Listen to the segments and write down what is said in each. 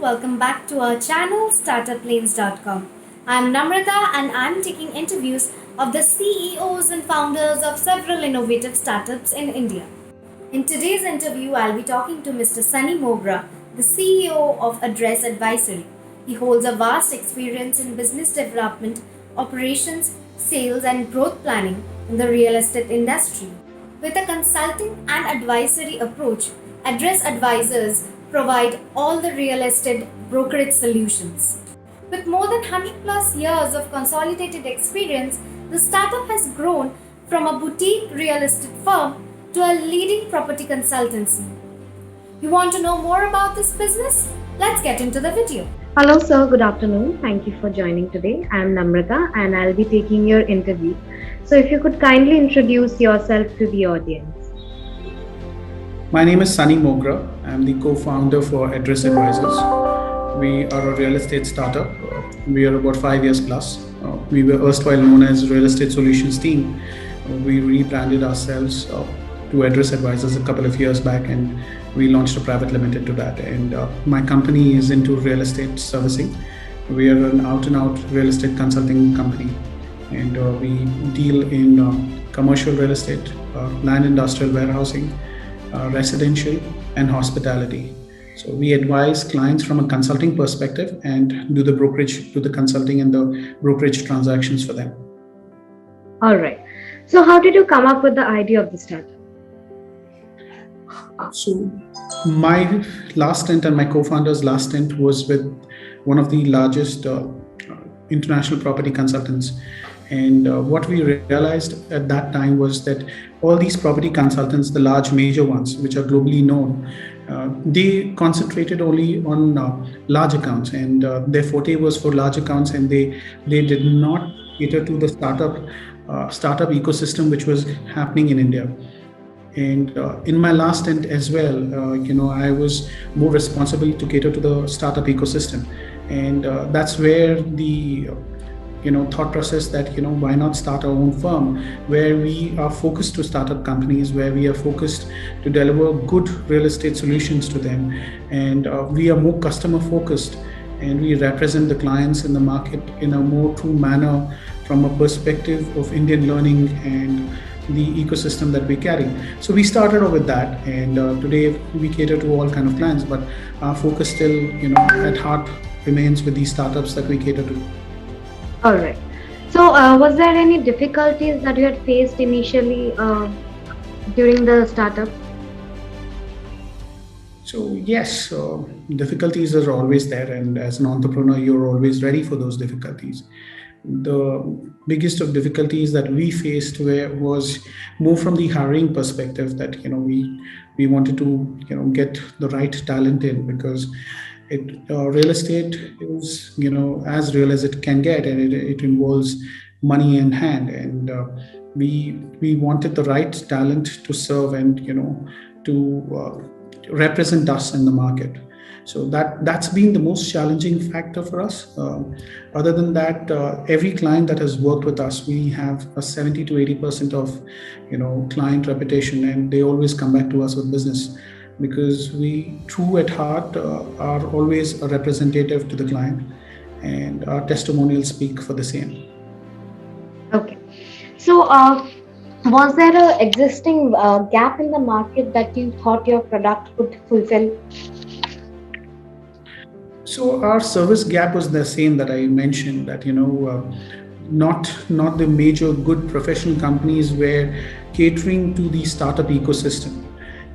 welcome back to our channel startuplanes.com. I'm Namrata and I'm taking interviews of the CEOs and founders of several innovative startups in India. In today's interview, I'll be talking to Mr. Sunny Mogra, the CEO of Address Advisory. He holds a vast experience in business development, operations, sales, and growth planning in the real estate industry. With a consulting and advisory approach, Address Advisors provide all the real estate brokerage solutions. With more than 100 plus years of consolidated experience, the startup has grown from a boutique real estate firm to a leading property consultancy. You want to know more about this business? Let's get into the video. Hello, sir. Good afternoon. Thank you for joining today. I'm Namrata and I'll be taking your interview. So, if you could kindly introduce yourself to the audience. My name is Sunny Mogra. I'm the co-founder for Address Advisors. We are a real estate startup. We are about 5 years plus. We were erstwhile known as Real Estate Solutions Team. We rebranded ourselves to Address Advisors a couple of years back, and we launched a private limited to that. And my company is into real estate servicing. We are an out-and-out real estate consulting company, and we deal in commercial real estate, land industrial warehousing, residential, and hospitality. So we advise clients from a consulting perspective and do the brokerage, do the consulting and the brokerage transactions for them. All right. So, how did you come up with the idea of the startup? So my last stint and my co-founder's last stint was with one of the largest international property consultants. And what we realized at that time was that all these property consultants, the large major ones, which are globally known, they concentrated only on large accounts, and their forte was for large accounts, and they did not cater to the startup ecosystem which was happening in India. And in my last stint as well, I was more responsible to cater to the startup ecosystem, and that's where the thought process that why not start our own firm where we are focused to startup companies, where we are focused to deliver good real estate solutions to them, and we are more customer focused, and we represent the clients in the market in a more true manner from a perspective of Indian learning and the ecosystem that we carry. So we started off with that, and today we cater to all kind of clients, but our focus still at heart remains with these startups that we cater to. All right. So, was there any difficulties that you had faced initially during the startup? So yes, difficulties are always there, and as an entrepreneur, you're always ready for those difficulties. The biggest of difficulties that we faced was more from the hiring perspective, that we wanted to get the right talent in, because real estate is as real as it can get, and it involves money in hand, and we wanted the right talent to serve and to represent us in the market. So that's been the most challenging factor for us. Other than that, every client that has worked with us, we have a 70 to 80% of client reputation, and they always come back to us with business, because we true at heart are always a representative to the client, and our testimonials speak for the same. Okay. So, was there an existing gap in the market that you thought your product could fulfill? So our service gap was the same that I mentioned, that not the major good professional companies were catering to the startup ecosystem.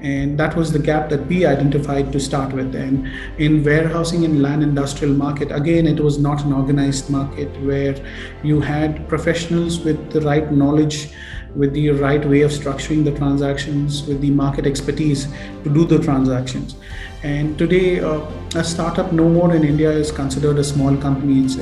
And that was the gap that we identified to start with. And in warehousing and land industrial market, again, it was not an organized market where you had professionals with the right knowledge, with the right way of structuring the transactions, with the market expertise to do the transactions. And today, a startup no more in India is considered a small company. It's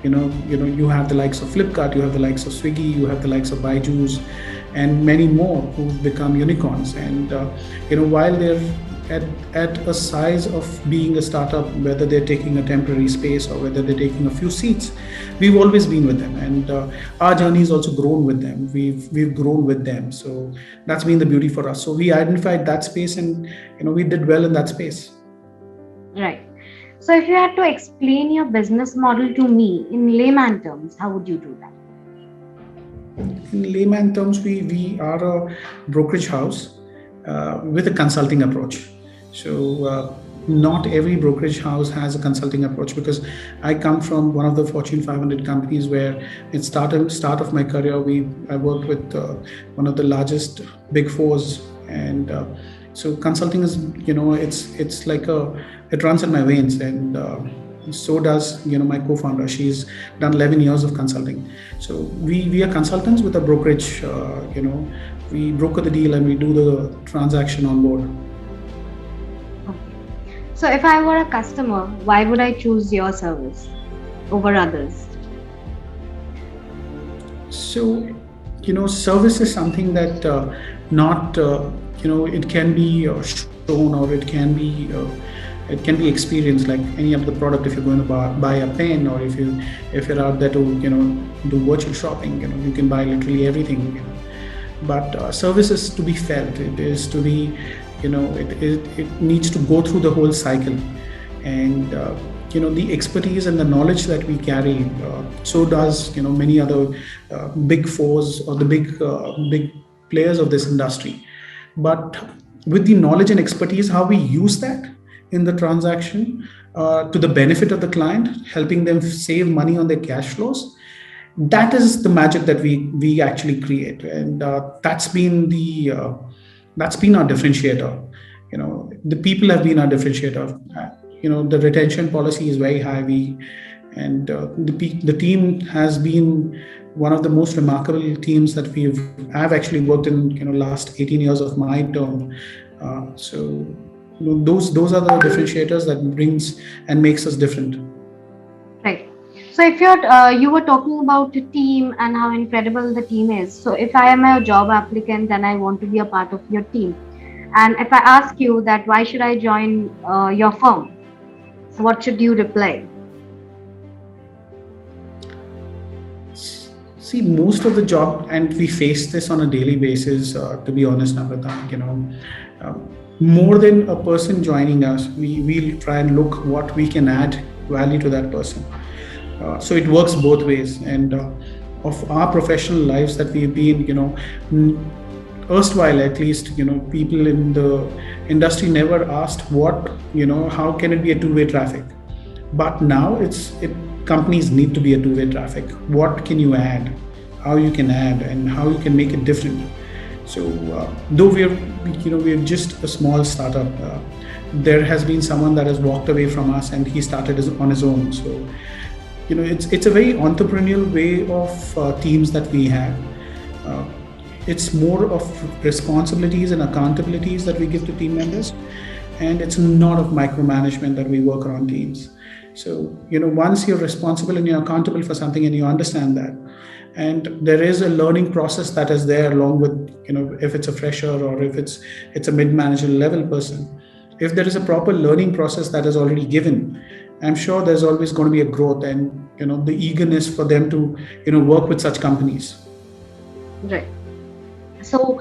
you have the likes of Flipkart, you have the likes of Swiggy, you have the likes of Byju's, and many more who've become unicorns. And while they're at a size of being a startup, whether they're taking a temporary space or whether they're taking a few seats, we've always been with them, and our journey has also grown with them. We've grown with them, so that's been the beauty for us. So we identified that space, and we did well in that space. Right. So if you had to explain your business model to me in layman terms, how would you do that? In layman terms, we are a brokerage house with a consulting approach. So not every brokerage house has a consulting approach, because I come from one of the Fortune 500 companies where it start of my career, I worked with one of the largest big fours, and so consulting is, it's like it runs in my veins, and so does, my co-founder. She's done 11 years of consulting. So we are consultants with a brokerage. We broker the deal and we do the transaction on board. So if I were a customer, why would I choose your service over others? So, service is something that not, it can be shown, or it can be experienced like any of the product. If you're going to buy a pen, or if you're out there to, do virtual shopping, you can buy literally everything. But service is to be felt. It is to be, it needs to go through the whole cycle, and the expertise and the knowledge that we carry, so does, many other big fours, or the big players of this industry. But with the knowledge and expertise, how we use that in the transaction to the benefit of the client, helping them save money on their cash flows, that is the magic that we actually create, and that's been our differentiator. The people have been our differentiator. The retention policy is very high. The team has been one of the most remarkable teams that I've actually worked in, last 18 years of my term. So those are the differentiators that brings and makes us different. Right. So if you were talking about the team and how incredible the team is. So if I am a job applicant and I want to be a part of your team, and if I ask you that why should I join your firm, what should you reply? See, most of the job, and we face this on a daily basis, to be honest, Namrata, more than a person joining us, we'll try and look what we can add value to that person. So it works both ways. And of our professional lives that we've been, erstwhile at least, people in the industry never asked how can it be a two-way traffic. But now companies need to be a two-way traffic. What can you add, how you can add, and how you can make it different. So though we're just a small startup, there has been someone that has walked away from us and he started on his own. So it's a very entrepreneurial way of teams that we have. It's more of responsibilities and accountabilities that we give to team members, and it's not of micromanagement that we work around teams. So once you're responsible and you're accountable for something and you understand that, and there is a learning process that is there along with, if it's a fresher or if it's a mid-manager level person, if there is a proper learning process that is already given, I'm sure there's always going to be a growth and the eagerness for them to work with such companies. Right. So,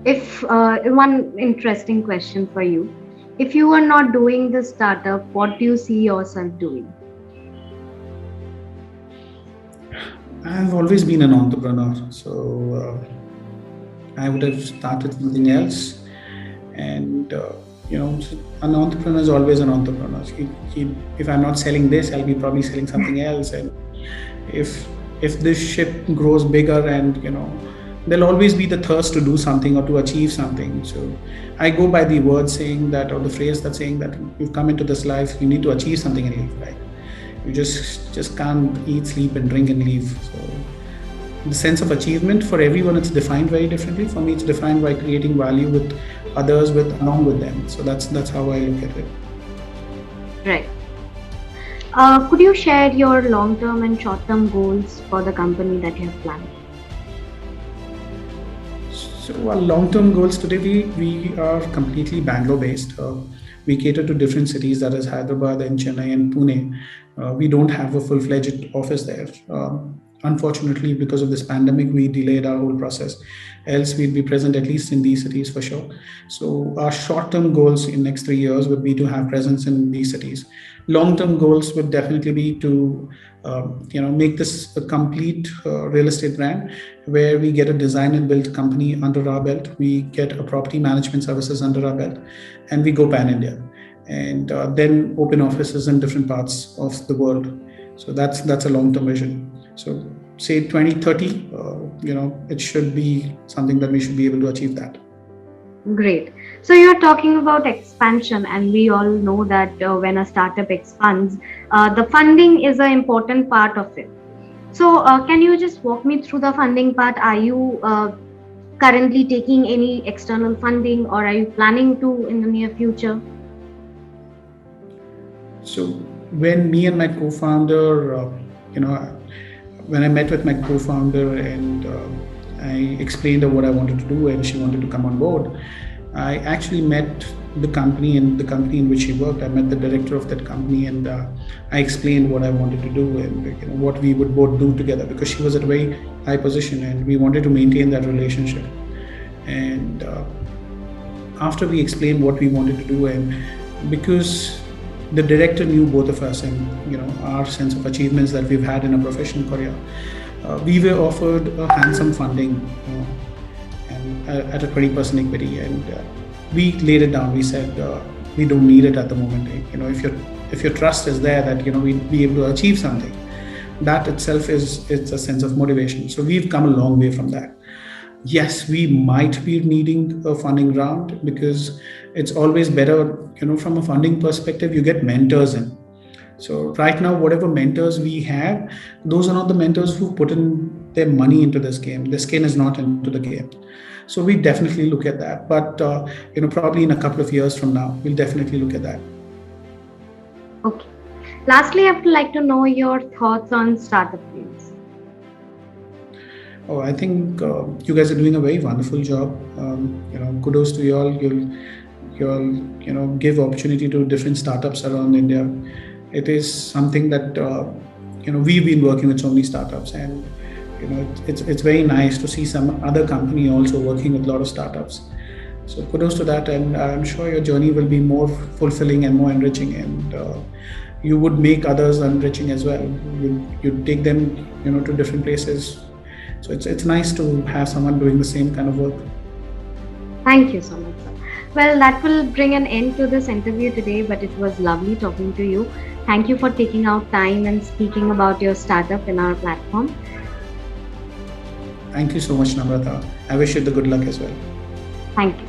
if one interesting question for you, if you were not doing this startup, what do you see yourself doing? I've always been an entrepreneur, so I would have started something else. And an entrepreneur is always an entrepreneur. If I'm not selling this, I'll be probably selling something else. And if this ship grows bigger, and there'll always be the thirst to do something or to achieve something. So I go by the word saying that, or the phrase that's saying that you've come into this life, you need to achieve something and leave, right? You just can't eat, sleep, and drink and leave. So the sense of achievement for everyone, it's defined very differently. For me, it's defined by creating value with others, along with them. So that's how I look at it. Right. Could you share your long-term and short-term goals for the company that you have planned? So our long-term goals today, we are completely Bangalore-based. We cater to different cities, that is Hyderabad and Chennai and Pune. We don't have a full-fledged office there. unfortunately, because of this pandemic, we delayed our whole process. Else, we'd be present at least in these cities for sure. So our short-term goals in next 3 years would be to have presence in these cities. Long-term goals would definitely be to make this a complete real estate brand, where we get a design and build company under our belt, we get a property management services under our belt, and we go pan India, and then open offices in different parts of the world. So that's a long-term vision. So say 2030, it should be something that we should be able to achieve that. Great. So you're talking about expansion, and we all know that when a startup expands, the funding is an important part of it. So can you just walk me through the funding part? Are you currently taking any external funding, or are you planning to in the near future? So when me and my co-founder, when I met with my co-founder and I explained her what I wanted to do and she wanted to come on board, I actually met the company and the company in which she worked. I met the director of that company, and I explained what I wanted to do and what we would both do together, because she was at a very high position and we wanted to maintain that relationship. And after we explained what we wanted to do, and because the director knew both of us and our sense of achievements that we've had in our professional career, we were offered a handsome funding and at a 20% equity, and we laid it down. We said we don't need it at the moment. If your trust is there that we'd be able to achieve something, that itself it's a sense of motivation. So we've come a long way from that. Yes, we might be needing a funding round, because it's always better, from a funding perspective, you get mentors in. So right now, whatever mentors we have, those are not the mentors who put in their money into this game. Their skin is not into the game. So we definitely look at that. But, probably in a couple of years from now, we'll definitely look at that. Okay. Lastly, I would like to know your thoughts on Startup Plains. Oh, I think you guys are doing a very wonderful job. Kudos to you all. You'll give opportunity to different startups around India. It is something that we've been working with so many startups, and it's very nice to see some other company also working with a lot of startups. So kudos to that, and I'm sure your journey will be more fulfilling and more enriching, and you would make others enriching as well. You take them to different places. So it's nice to have someone doing the same kind of work. Thank you so much, sir. Well, that will bring an end to this interview today, but it was lovely talking to you. Thank you for taking out time and speaking about your startup in our platform. Thank you so much, Namrata. I wish you the good luck as well. Thank you.